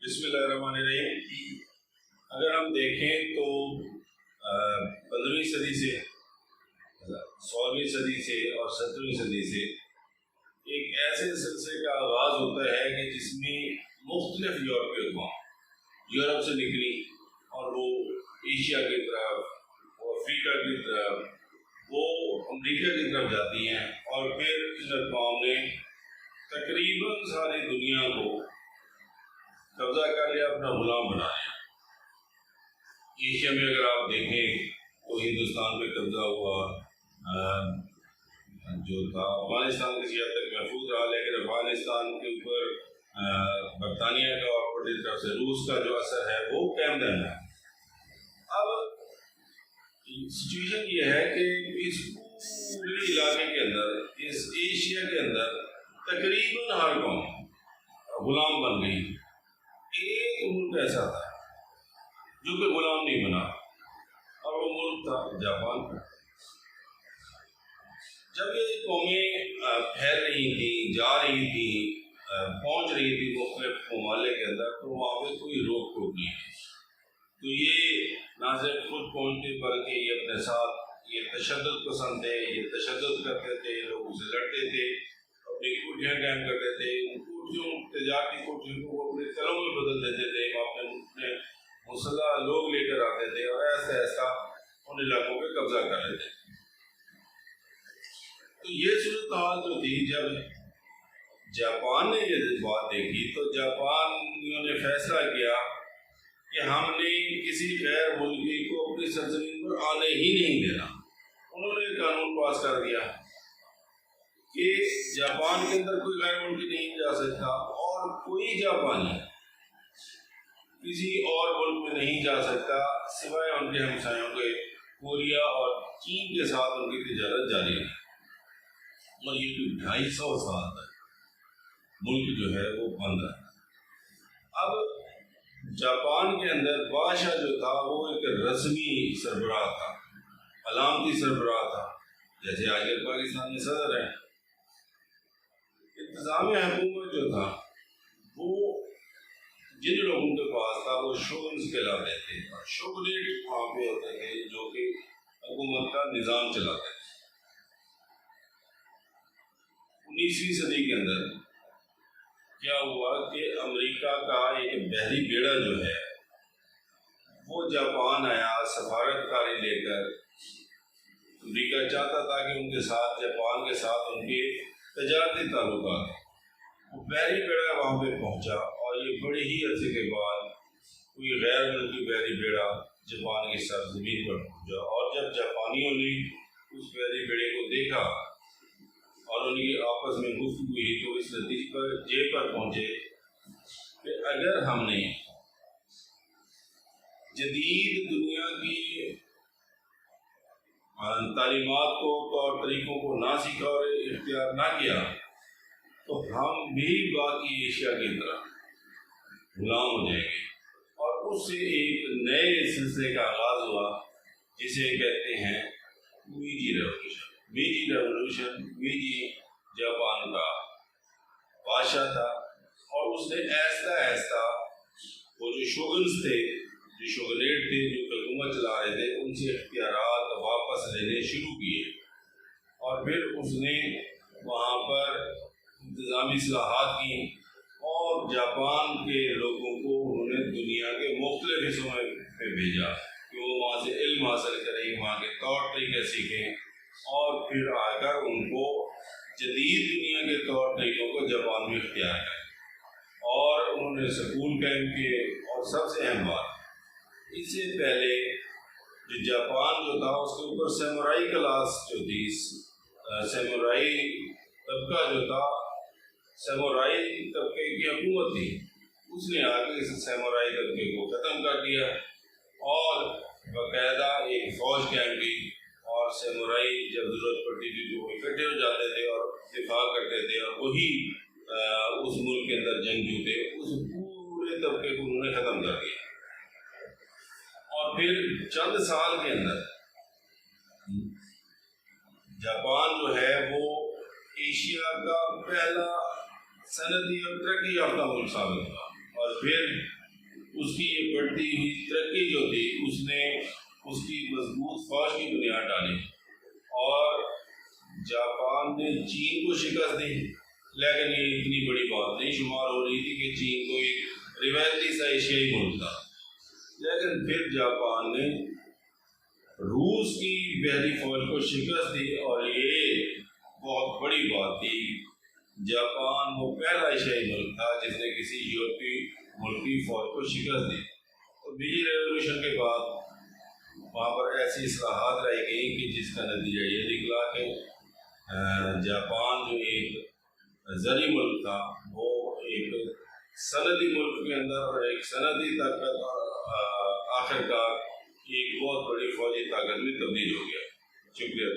بسم اللہ الرحمن الرحیم۔ اگر ہم دیکھیں تو 15ویں صدی سے 16ویں صدی سے اور 17ویں صدی سے ایک ایسے سلسلے کا آغاز ہوتا ہے کہ جس میں مختلف یورپی اقوام یورپ سے نکلی اور وہ ایشیا کی طرف، وہ افریقہ کی طرف، وہ امریکہ کی طرف جاتی ہیں، اور پھر ان اقوام نے تقریباً ساری دنیا کو قبضہ کر لیا، اپنا غلام بنا لیا۔ ایشیا میں اگر آپ دیکھیں تو ہندوستان پہ قبضہ ہوا، جو تھا افغانستان کسی حد تک محفوظ رہا، لیکن افغانستان کے اوپر برطانیہ کا اور بڑی طرف سے روس کا جو اثر ہے وہ قائم رہنا ہے۔ اب سچویشن یہ ہے کہ اس پورے علاقے کے اندر، اس ایشیا کے اندر تقریباً ہر قوم غلام بن گئی۔ ایک ملک ایسا تھا جو کہ غلام نہیں بنا، اور وہ ملک تھا جاپان کا۔ جب یہ قومیں پھیل رہی تھیں، جا رہی تھیں، پہنچ رہی تھیں مختلف ممالک کے اندر، تو وہاں پہ کوئی روک ٹوک نہیں تھی۔ تو یہ نہ صرف خود پہنچتے بلکہ یہ اپنے ساتھ یہ تشدد پسند تھے، یہ تشدد کرتے تھے، لوگوں سے لڑتے تھے، اپنی کوٹھیاں قائم کرتے تھے، ان کوٹھیوں تجارتی کوٹھیوں کو وہ اپنے قلعوں میں بدل دیتے تھے، وہاں اپنے مسلح لوگ لے کر آتے تھے اور ایسا ایسا ان علاقوں پہ قبضہ کر لیتے تھے۔ تو یہ صورتحال جو تھی، جب جاپان نے یہ بات دیکھی تو جاپانیوں نے فیصلہ کیا کہ ہم نے کسی غیر ملکی کو اپنی سرزمین پر آنے ہی نہیں دینا۔ انہوں نے قانون پاس کر دیا کہ جاپان کے اندر کوئی غیر ملکی نہیں جا سکتا، اور کوئی جاپانی کسی اور ملک میں نہیں جا سکتا سوائے ان کے ہمسایوں کے کوریا اور چین کے ساتھ ان کی تجارت جاری ہے۔ اور یہ جو 250 سال تک ملک جو ہے وہ بند ہے۔ اب جاپان کے اندر بادشاہ جو تھا وہ ایک رسمی سربراہ تھا، علامتی سربراہ تھا، جیسے آج کل پاکستان میں صدر ہے۔ انتظام حکومت جو تھا وہ جن لوگوں کے پاس تھا وہ شوگنز کہلاتے تھے، اور شوگنیٹ وہاں پہ ہوتے تھے جو کہ حکومت کا نظام چلاتے تھے۔ 19ویں صدی کے اندر کیا ہوا کہ امریکہ کا ایک بحری بیڑا جو ہے وہ جاپان آیا سفارتکاری لے کر۔ امریکہ چاہتا تھا کہ ان کے ساتھ، جاپان کے ساتھ ان کے تجارتی تعلقات ہیں۔ وہ بحری بیڑا وہاں پہ پہنچا، اور یہ بڑے ہی عرصے کے بعد کوئی غیر ملکی بحری بیڑا جاپان کی سرزمین پر پہنچا۔ اور جب جاپانیوں نے اس بحری بیڑے کو دیکھا اور ان کی آپس میں گفتگو ہوئی تو اس نتیجے پر پہنچے کہ اگر ہم نے جدید دنیا کی تعلیمات کو، طور طریقوں کو نہ سیکھا اور اختیار نہ کیا تو ہم بھی باقی ایشیا کی طرح غلام ہو جائیں گے۔ اور اس سے ایک نئے سلسلے کا آغاز ہوا جسے کہتے ہیں میجی ریولوشن۔ میجی ریولوشن، میجی جاپان کا بادشاہ تھا، اور اس نے ایسا ایسا وہ جو شوگنز تھے، جو شوگنیٹ تھے، جو حکومت چلا رہے تھے، ان سے اختیارات واپس لینے شروع کیے، اور پھر اس نے وہاں پر انتظامی اصلاحات کی، اور جاپان کے لوگوں کو انہوں نے دنیا کے مختلف حصوں میں بھیجا کہ وہ وہاں سے علم حاصل کریں، وہاں کے طور طریقے سیکھیں، اور پھر آ کر ان کو جدید دنیا کے طور طریقوں کو جاپان میں اختیار کریں۔ اور انہوں نے سکول قائم کیے، اور سب سے اہم بات، اس سے پہلے جو جاپان جو تھا اس کے اوپر سیمورائی کلاس جو تھی، سیمورائی طبقہ جو تھا، سیمورائی طبقے کی حکومت تھی، اس نے آ کے اس سیمورائی طبقے کو ختم کر دیا، اور باقاعدہ ایک فوج قائم کی، اور سیمورائی جب ضرورت پڑتی تھی تو وہ اکٹھے ہو جاتے تھے اور دفاع کرتے تھے، اور وہی اس ملک کے اندر جنگجو تھے۔ اس پورے طبقے کو انہوں نے ختم کر دیا، اور پھر چند سال کے اندر جاپان جو ہے وہ ایشیا کا پہلا صنعتی اور ترقی یافتہ ملک ثابت ہوا، اور پھر اس کی یہ بڑھتی ہوئی ترقی جو تھی اس نے اس کی مضبوط فوج کی بنیاد ڈالی اور جاپان نے چین کو شکست دی، لیکن یہ اتنی بڑی بات نہیں شمار ہو رہی تھی کہ چین کو ایک روایتی سا ایشیائی ملک تھا، لیکن پھر جاپان نے روس کی بحری فوج کو شکست دی اور یہ بہت بڑی بات تھی۔ جاپان وہ پہلا ایشیائی ملک تھا جس نے کسی یورپی ملک کی فوج کو شکست دی۔ تو بیجی ریولوشن کے بعد وہاں پر ایسی اصلاحات لائی گئیں کہ جس کا نتیجہ یہ نکلا کہ جاپان جو ایک زرعی ملک تھا وہ ایک صنعتی ملک کے اندر ایک صنعتی طاقت آخر کار ایک بہت بڑی فوجی طاقت میں تبدیل ہو گیا۔ شکریہ۔